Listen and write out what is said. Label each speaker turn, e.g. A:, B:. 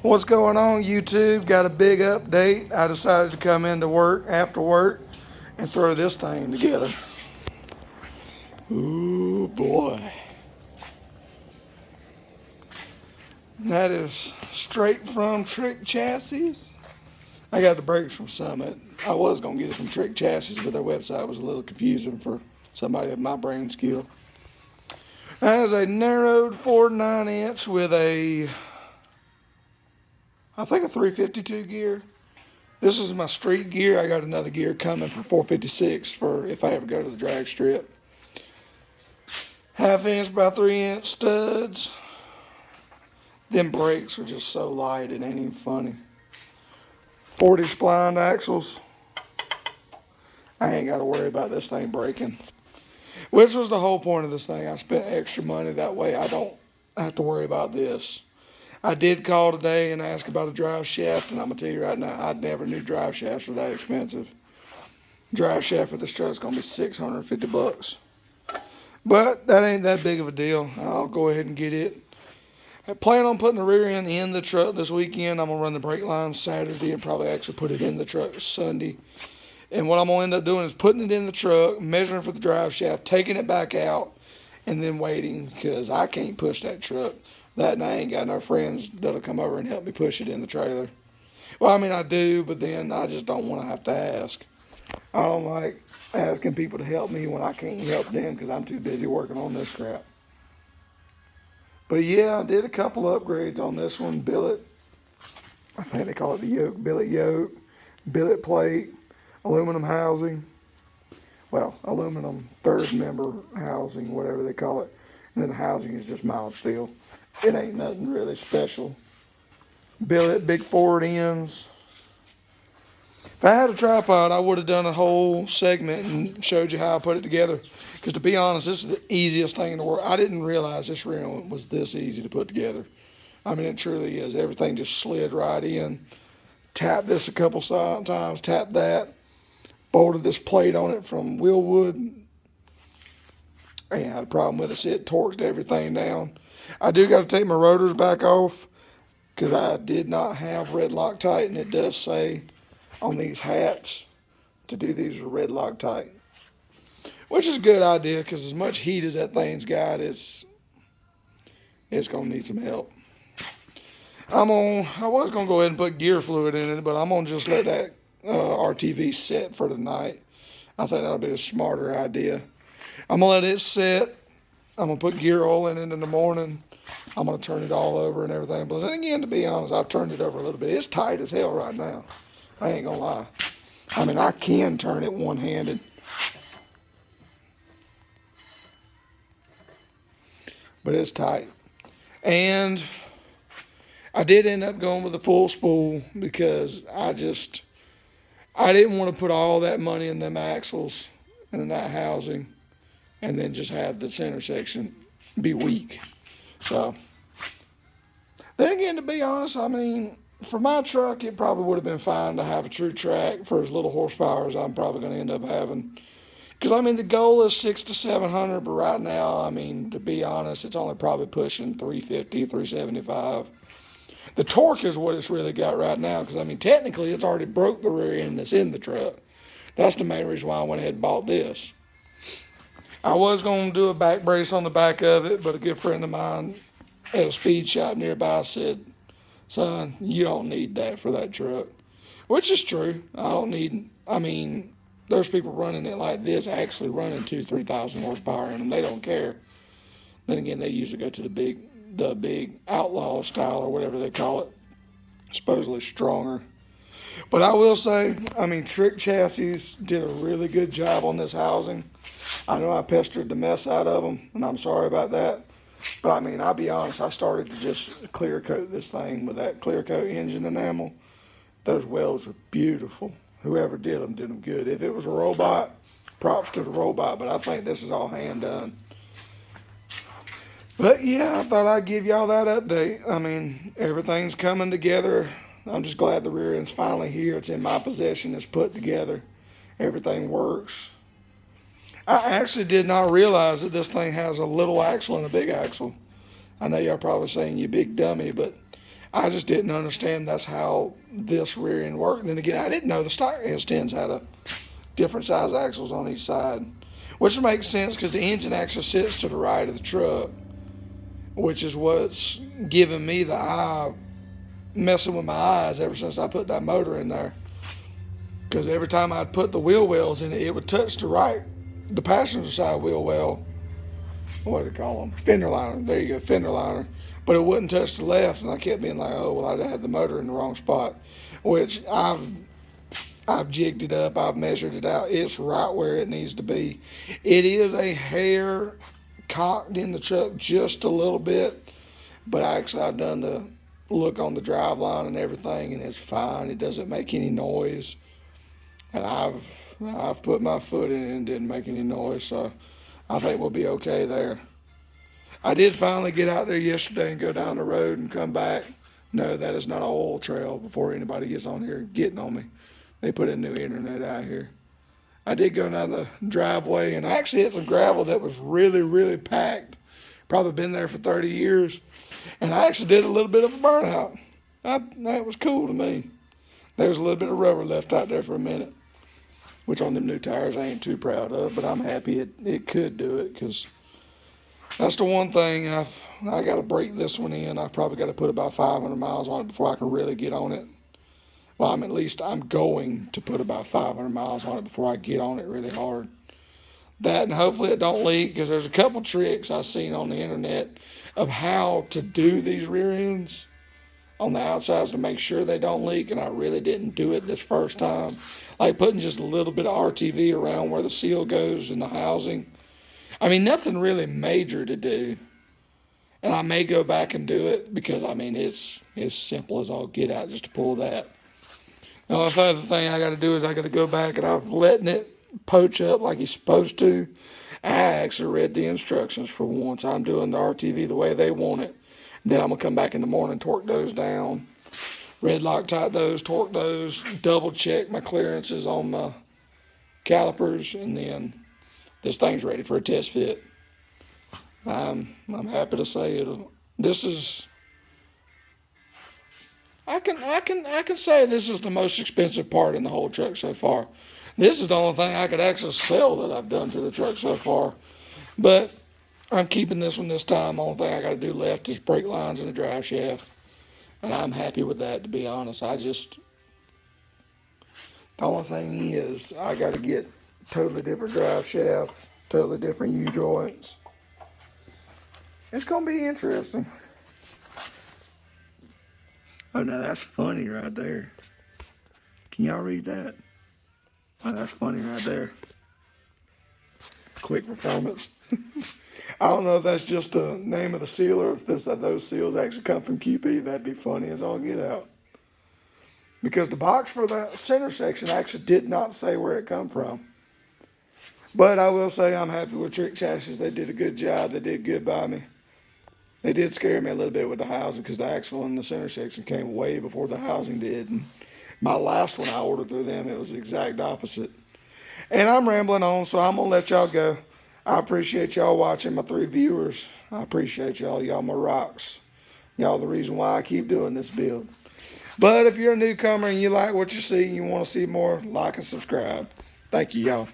A: What's going on, YouTube? Got a big update. I decided to come into work after work and throw this thing together. Ooh boy. That is straight from Trick Chassis. I got the brakes from Summit. I was going to get it from Trick Chassis, but their website was a little confusing for somebody of my brain skill. That is a narrowed 4.9 inch with I think a 352 gear. This is my street gear. I got another gear coming for 456 for if I ever go to the drag strip. 1/2 inch by 3 inch studs. Them brakes are just so light, it ain't even funny. 40 splined axles. I ain't got to worry about this thing breaking. Which was the whole point of this thing. I spent extra money that way I don't have to worry about this. I did call today and ask about a drive shaft, and I'm going to tell you right now, I never knew drive shafts were that expensive. Drive shaft for this truck is going to be $650. But that ain't that big of a deal. I'll go ahead and get it. I plan on putting the rear end in the truck this weekend. I'm going to run the brake line Saturday and probably actually put it in the truck Sunday. And what I'm going to end up doing is putting it in the truck, measuring for the drive shaft, taking it back out, and then waiting because I can't push that truck. That and I ain't got no friends that'll come over and help me push it in the trailer. Well, I mean, I do, but then I just don't want to have to ask. I don't like asking people to help me when I can't help them because I'm too busy working on this crap. But yeah, I did a couple upgrades on this one. Billet, I think they call it the yoke. Billet plate, aluminum housing. Well, aluminum third member housing, whatever they call it. And then the housing is just mild steel. It ain't nothing really special. Billet, big forward ends. If I had a tripod, I would have done a whole segment and showed you how I put it together. Because to be honest, this is the easiest thing in the world. I didn't realize this rear end was this easy to put together. I mean, it truly is. Everything just slid right in. Tap this a couple times, tap that. Bolted this plate on it from Willwood. I ain't had a problem with it. It torqued everything down. I do got to take my rotors back off because I did not have red Loctite, and it does say on these hats to do these with red Loctite, which is a good idea because as much heat as that thing's got, it's gonna need some help. I was gonna go ahead and put gear fluid in it, but I'm gonna just let that RTV set for tonight. I think that'll be a smarter idea. I'm gonna let it set. I'm gonna put gear oil in it in the morning. I'm gonna turn it all over and everything. But then again, to be honest, I've turned it over a little bit. It's tight as hell right now. I ain't gonna lie. I mean, I can turn it one-handed. But it's tight. And I did end up going with a full spool because I didn't want to put all that money in them axles and in that housing and then just have the center section be weak. So, then again, to be honest, I mean, for my truck, it probably would have been fine to have a true track for as little horsepower as I'm probably going to end up having. Because, I mean, the goal is 600 to 700, but right now, I mean, to be honest, it's only probably pushing 350, 375. The torque is what it's really got right now, because, I mean, technically, it's already broke the rear end that's in the truck. That's the main reason why I went ahead and bought this. I was going to do a back brace on the back of it, but a good friend of mine at a speed shop nearby said, son, you don't need that for that truck. Which is true. I mean, there's people running it like this, actually running 2,000-3,000 horsepower in them. They don't care. Then again, they usually go to the big outlaw style or whatever they call it. Supposedly stronger. But I will say, I mean, Trick Chassis did a really good job on this housing. I know I pestered the mess out of them, and I'm sorry about that. But I mean, I'll be honest, I started to just clear coat this thing with that clear coat engine enamel. Those welds were beautiful. Whoever did them good. If it was a robot, props to the robot, but I think this is all hand done. But yeah, I thought I'd give y'all that update. I mean, everything's coming together. I'm just glad the rear end's finally here. It's in my possession. It's put together. Everything works. I actually did not realize that this thing has a little axle and a big axle. I know y'all probably saying you big dummy, but I just didn't understand that's how this rear end worked. And then again, I didn't know the stock S10s had a different size axles on each side, which makes sense because the engine actually sits to the right of the truck, which is what's giving me the eye, messing with my eyes ever since I put that motor in there. Because every time I'd put the wheel wells in it, it would touch the right, the passenger side wheel well. What do they call them? Fender liner. There you go, fender liner. But it wouldn't touch the left, and I kept being like, oh, well, I had the motor in the wrong spot, which I've jigged it up. I've measured it out. It's right where it needs to be. It is a hair cocked in the truck just a little bit, but actually I've done the look on the drive line and everything, and it's fine. It doesn't make any noise. And I've put my foot in it and didn't make any noise, so I think we'll be okay there. I did finally get out there yesterday and go down the road and come back. No, that is not an oil trail before anybody gets on here getting on me. They put a new internet out here. I did go down the driveway and I actually hit some gravel that was really, really packed. Probably been there for 30 years. And I actually did a little bit of a burnout. That was cool to me. There was a little bit of rubber left out there for a minute, which on them new tires I ain't too proud of, but I'm happy it could do it, because that's the one thing I got to break this one in. I've probably got to put about 500 miles on it before I can really get on it. Well, I'm going to put about 500 miles on it before I get on it really hard. That, and hopefully it don't leak, because there's a couple tricks I've seen on the internet of how to do these rear ends on the outsides to make sure they don't leak, and I really didn't do it this first time. Like putting just a little bit of RTV around where the seal goes in the housing. I mean, nothing really major to do. And I may go back and do it because, I mean, it's as simple as I'll get out just to pull that. The only other thing I got to do is I got to go back, and I've letting it poach up like he's supposed to. I actually read the instructions for once. I'm doing the RTV the way they want it. Then I'm going to come back in the morning, torque those down, red Loctite those, torque those, double check my clearances on my calipers, and then this thing's ready for a test fit. I'm happy to say I can say this is the most expensive part in the whole truck so far. This is the only thing I could actually sell that I've done to the truck so far. But I'm keeping this one this time. Only thing I got to do left is brake lines and a drive shaft. And I'm happy with that, to be honest. The only thing is I got to get totally different drive shaft, totally different U-joints. It's going to be interesting. Oh, now that's funny right there. Can y'all read that? Oh, that's funny right there. Quick performance. I don't know if that's just the name of the seal or if those seals actually come from QP. That'd be funny as all get out. Because the box for the center section actually did not say where it come from. But I will say I'm happy with Trick Chassis. They did a good job. They did good by me. They did scare me a little bit with the housing because the axle in the center section came way before the housing did. And my last one I ordered through them, it was the exact opposite. And I'm rambling on, so I'm going to let y'all go. I appreciate y'all watching, my 3 viewers. I appreciate y'all. Y'all my rocks. Y'all the reason why I keep doing this build. But if you're a newcomer and you like what you see and you want to see more, like and subscribe. Thank you, y'all.